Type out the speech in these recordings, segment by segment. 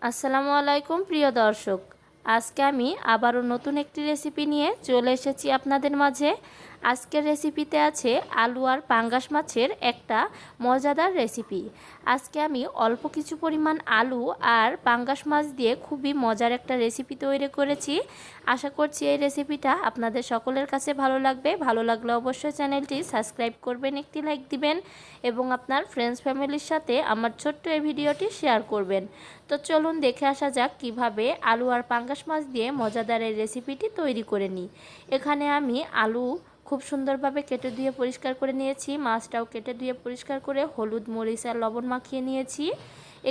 আসসালামু আলাইকুম প্রিয় দর্শক, আজকে আমি আবারও নতুন একটি রেসিপি নিয়ে চলে এসেছি আপনাদের মাঝে। আজকের রেসিপিতে আছে আলু আর পাঙ্গাস মাছের একটা মজাদার রেসিপি। আজকে আমি অল্প কিছু পরিমাণ আলু আর পাঙ্গাস মাছ দিয়ে খুবই মজার একটা রেসিপি তৈরি করেছি। আশা করছি এই রেসিপিটা আপনাদের সকলের কাছে ভালো লাগবে। ভালো লাগলে অবশ্যই চ্যানেলটি সাবস্ক্রাইব করবেন, একটি লাইক দিবেন এবং আপনার ফ্রেন্ডস ফ্যামিলির সাথে আমার ছোট্ট এই ভিডিওটি শেয়ার করবেন। তো চলুন দেখে আসা যাক কিভাবে আলু আর পাঙ্গাস মাছ দিয়ে মজাদার এই রেসিপিটি তৈরি করে নিই। এখানে আমি আলু খুব সুন্দরভাবে কেটে ধুয়ে পরিষ্কার করে নিয়েছি, মাছটাও কেটে ধুয়ে পরিষ্কার করে হলুদ মরিচ আর লবণ মাখিয়ে নিয়েছি।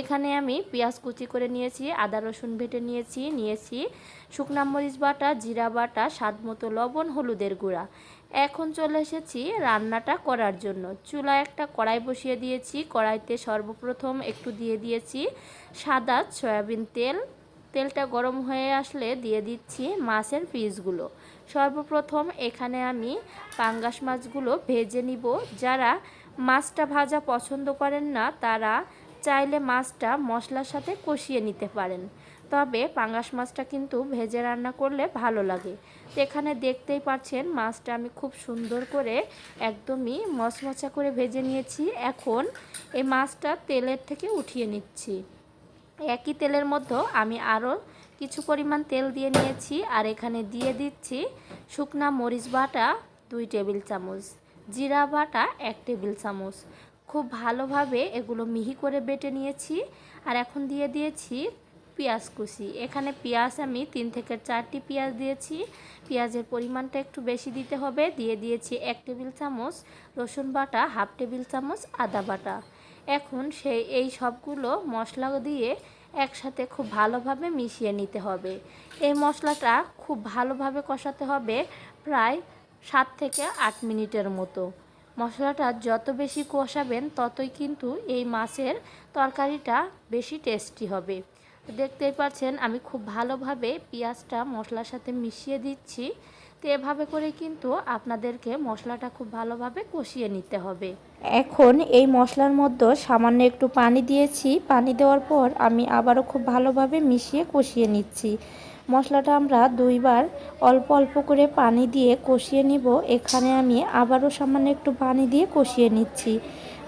এখানে আমি পেঁয়াজ কুচি করে নিয়েছি, আদা রসুন বেটে নিয়েছি শুকনা মরিচ বাটা, জিরা বাটা, স্বাদ মতো লবণ, হলুদের গুঁড়া। এখন চলে এসেছি রান্নাটা করার জন্য। চুলায় একটা কড়াই বসিয়ে দিয়েছি। কড়াইতে সর্বপ্রথম একটু দিয়ে দিয়েছি সাদা সয়াবিন তেল। তেলটা গরম হয়ে আসলে দিয়ে দিচ্ছি মাছের পিসগুলো। সর্বপ্রথম এখানে আমি পাঙ্গাস মাছগুলো ভেজে নিব। যারা মাছটা ভাজা পছন্দ করেন না তারা চাইলে মাছটা মশলার সাথে কষিয়ে নিতে পারেন, তবে পাঙ্গাস মাছটা কিন্তু ভেজে রান্না করলে ভালো লাগে। তো এখানে দেখতেই পাচ্ছেন মাছটা আমি খুব সুন্দর করে একদমই মচমচা করে ভেজে নিয়েছি। এখন এই মাছটা তেলের থেকে উঠিয়ে নিচ্ছি। একই তেলের মধ্যে আমি আরও কিছু পরিমাণ তেল দিয়ে নিয়েছি আর এখানে দিয়ে দিচ্ছি শুকনা মরিচ বাটা 2 টেবিল চামচ, জিরা বাটা 1 টেবিল চামচ। খুব ভালোভাবে এগুলো মিহি করে বেটে নিয়েছি। আর এখন দিয়ে দিয়েছি পেঁয়াজ কুচি। এখানে পেঁয়াজ আমি 3 থেকে 4টি পেঁয়াজ দিয়েছি। পেঁয়াজের পরিমাণটা একটু বেশি দিতে হবে। দিয়ে দিয়েছি 1 টেবিল চামচ রসুন বাটা, হাফ টেবিল চামচ আদা বাটা। এখন এই সবগুলো মশলা দিয়ে একসাথে খুব ভালোভাবে মিশিয়ে নিতে হবে। এই মশলাটা খুব ভালোভাবে কষাতে হবে, প্রায় 7 থেকে 8 মিনিটের মতো। মশলাটা যত বেশি কষাবেন ততই কিন্তু এই মাছের তরকারিটা বেশি টেস্টি হবে। দেখতেই পাচ্ছেন আমি খুব ভালোভাবে পেঁয়াজটা মশলার সাথে মিশিয়ে দিচ্ছি। তো এভাবে করে কিন্তু আপনাদেরকে মশলাটা খুব ভালোভাবে কষিয়ে নিতে হবে। এখন এই মশলার মধ্যে সামান্য একটু পানি দিয়েছি। পানি দেওয়ার পর আমি আবারও খুব ভালোভাবে মিশিয়ে কষিয়ে নিচ্ছি। মশলাটা আমরা 2 বার অল্প অল্প করে পানি দিয়ে কষিয়ে নিব। এখানে আমি আবারও সামান্য একটু পানি দিয়ে কষিয়ে নিচ্ছি।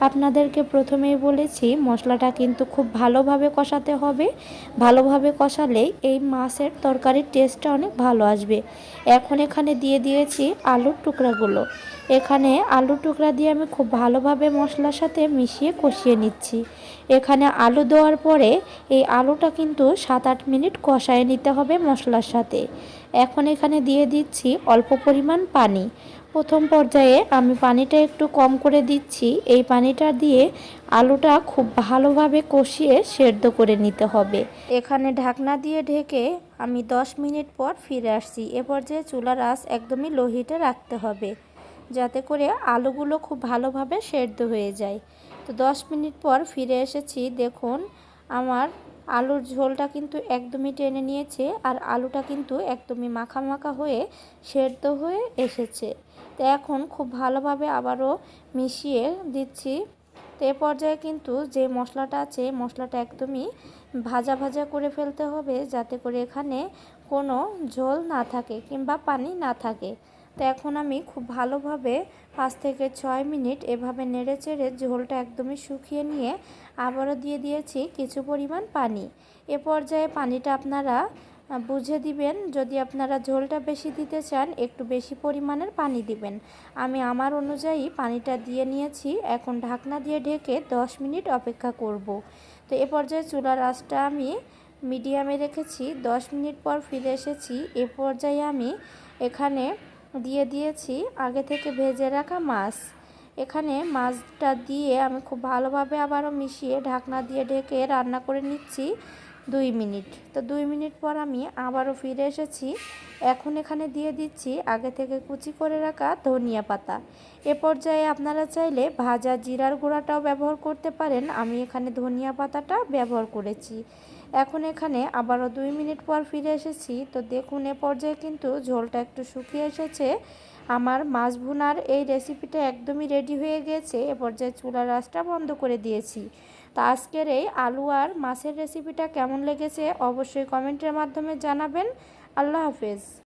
আপনাদেরকে প্রথমেই বলেছি মশলাটা কিন্তু খুব ভালোভাবে কষাতে হবে। ভালোভাবে কষালেই এই মাছের তরকারির টেস্টটা অনেক ভালো আসবে। এখন এখানে দিয়ে দিয়েছি আলুর টুকরাগুলো। এখানে আলুর টুকরা দিয়ে আমি খুব ভালোভাবে মশলার সাথে মিশিয়ে কষিয়ে নিচ্ছি। এখানে আলু দেওয়ার পরে এই আলুটা কিন্তু 7-8 মিনিট কষায় নিতে হবে মশলার সাথে। এখন এখানে দিয়ে দিচ্ছি অল্প পরিমাণ পানি। প্রথম পর্যায়ে আমি পানিটা একটু কম করে দিচ্ছি। এই পানিটা দিয়ে আলুটা খুব ভালোভাবে কষিয়ে সেদ্ধ করে নিতে হবে। এখানে ঢাকনা দিয়ে ঢেকে আমি 10 মিনিট পর ফিরে আসছি। এ পর্যায়ে চুলার আঁচ একদমই লো হিটে রাখতে হবে, যাতে করে আলুগুলো খুব ভালোভাবে সেদ্ধ হয়ে যায়। তো 10 মিনিট পর ফিরে এসেছি। দেখুন আমার আলুর ঝোলটা কিন্তু একদমই টেনে নিয়েছে আর আলুটা কিন্তু একদমই মাখা মাখা হয়ে সেদ্ধ হয়ে এসেছে। তো এখন খুব ভালোভাবে আবারও মিশিয়ে দিচ্ছি। তো এ পর্যায়ে কিন্তু যে মশলাটা আছে মশলাটা একদমই ভাজা ভাজা করে ফেলতে হবে, যাতে করে এখানে কোনো ঝোল না থাকে কিংবা পানি না থাকে। তো এখন আমি খুব ভালোভাবে 5 থেকে 6 মিনিট এভাবে নেড়ে চেড়ে ঝোলটা একদমই শুকিয়ে নিয়ে আবারও দিয়ে দিয়েছি কিছু পরিমাণ পানি। এ পর্যায়ে পানিটা আপনারা বুঝে দিবেন। যদি আপনারা ঝোলটা বেশি দিতে চান একটু বেশি পরিমাণের পানি দিবেন। আমি আমার অনুযায়ী পানিটা দিয়ে নিয়েছি। এখন ঢাকনা দিয়ে ঢেকে 10 মিনিট অপেক্ষা করব। তো এ পর্যায়ে চুলার আঁচটা আমি মিডিয়ামে রেখেছি। 10 মিনিট পর ফিরে এসেছি। এ পর্যায়ে আমি এখানে দিয়ে দিয়েছি আগে থেকে ভেজে রাখা মাছ। এখানে মাছটা দিয়ে আমি খুব ভালোভাবে আবারও মিশিয়ে ঢাকনা দিয়ে ঢেকে রান্না করে নিচ্ছি 2 মিনিট। তো 2 মিনিট পর আমি আবারও ফিরে এসেছি। এখন এখানে দিয়ে দিচ্ছি আগে থেকে কুচি করে রাখা ধনিয়া পাতা। এ পর্যায়ে আপনারা চাইলে ভাজা জিরার গুঁড়াটাও ব্যবহার করতে পারেন। আমি এখানে ধনিয়া পাতাটা ব্যবহার করেছি। এখন এখানে আবারও 2 মিনিট পর ফিরে এসেছি। তো দেখুন এ পর্যায়ে কিন্তু ঝোলটা একটু শুকিয়ে এসেছে। আমার মাছ ভুনার এই রেসিপিটা একদমই রেডি হয়ে গেছে। এ পর্যায়ে চুলার আঁচটা বন্ধ করে দিয়েছি। তা আজকের এই আলু আর মাছের রেসিপিটা কেমন লেগেছে অবশ্যই কমেন্টের মাধ্যমে জানাবেন। আল্লাহ হাফেজ।